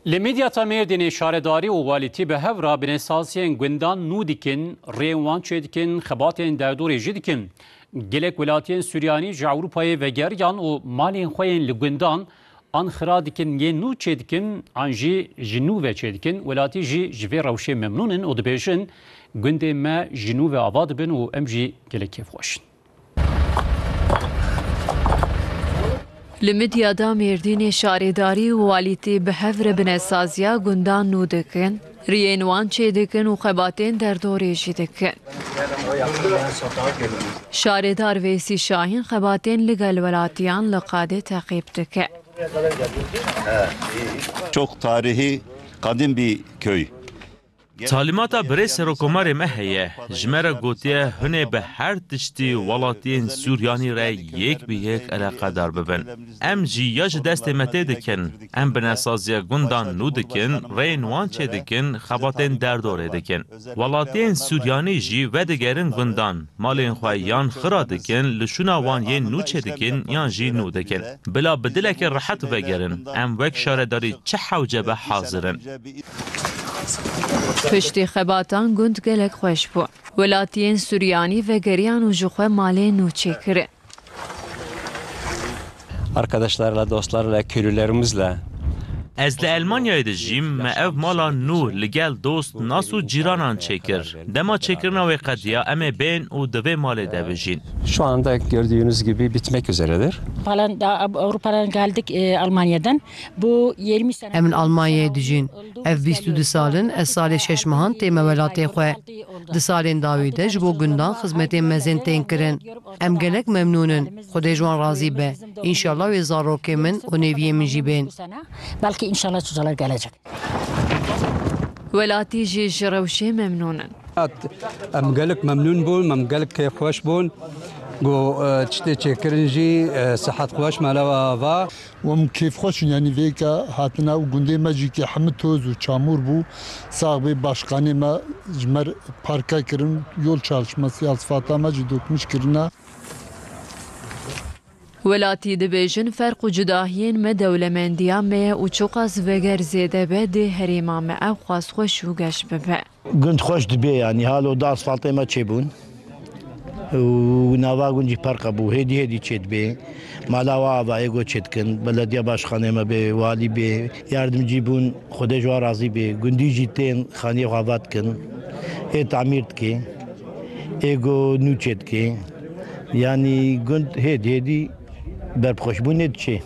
لميديا تاميردين شارداري وواليتي بهفرا بنساسين گوندان نودكن ريوان چدكن خباتين دردوري جدكن gelek welatiyên Suryanî ji Ewropayê vegeriyan û malên xwe yên li gundan an xira dikin yên nû çêdikin an jî ji nû ve çêdikin welatî jî ji vê rewşê memnûnin û dibêjin gundê me ji nû ve ava dibin û em jî gelek kêfxweşin. Li Midyada Mêrdînê şaredarî û walîtî bi hev re binesaziya gundan nû dikin, riyên wan çêdikin û xebatên derdorê jî dikin. Şaredar Vêsî Şahîn xebatên li gel welatiyan li Qadê teqîb dike. Çok tarihi, kadim bir köy. Talimata birê serokkomarê me heye, ji me re gotiye hûnê bi her tiştî welatiyên Suryanî re yek bi yek eleqedar bibin. Em jî ya ji destê me tê dikin, em binesaziya gundan nû dikin, reyên wan çêdikin, xebatên derdorê dikin. Welatiyên Suryanî jî vedigerin gundan, malên xwe yan xira dikin, li şûna wan yên nû çêdikin yan jî nû dikin. Bila bi dilekê rehet vegerin, em wek şaredarî çi hewce be hazirin. Piştî xebatan gund gelek xweş bû. Welatiyên Suryanî vegeriyan û ji xwe malên nû çêkirin. Arkadaşlarla, dostlarla, köylülerimizle. Ez li Almanyayê dijîm, me ev mala nû li gel dost nas û cîranan çêkir. Dema çêkirina wê qediya em ê bên û di vê malê de bijîn. Şu anda gördüğünüz gibi bitmek üzeredir. Avrupa'dan geldik Almanya'dan. Bu 20 sene. Em Almanya'ya dijîn. Ev 22 salin, ez salê şeş mehan tê me welatê xwe. Di salên dawî de ji bo gundan xizmetên mezin tên kirin. Em gelek memnûnin. Xwedê ji wan razî be. İnşallah wê zarokê min û neviyê min jî bên. Belki inşallah çocuklar gelecek. Welatî jî ji rewşê memnûnin. Em gelek memnûn bûn, em gelek kêfxweş bûn. Got tiştê çêkirin jî sihet xweş melewa ava. Wem kêfxweşin yanî vêka hatina û gundê me jî ki hemû toz û çamûr bû. Sağ bê başkanê me ji me parke kirin, yol çalışması asfalta me jî dokmuş kirine. Welatî dibêjin ferq û cudahiyên me dewlemendiya me ye û çiqas veger zêde be dê herêma me ew xwastxweş û geş bibe. Gund xweş dibe yanî halo da asfaltê me çêbûn. û nava gund jî parka bû hêdî hêdî çê dibe. Mala we avayê got çêdikin, belediye başkanê me bê, walî bê, yardımcî bûn, Xwedê ji wan razî bê. Gundî jî tên xaniyê xwe ava dikin. Ê tamîr dike. Ê got nû çê dike. Yanî gund hêdî hêdî berpixweşbûnê diçe.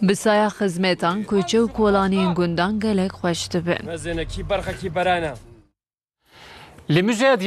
Bi saya xizmetan koçe û kolanên gundan gelek xweş dibin. Li müzeye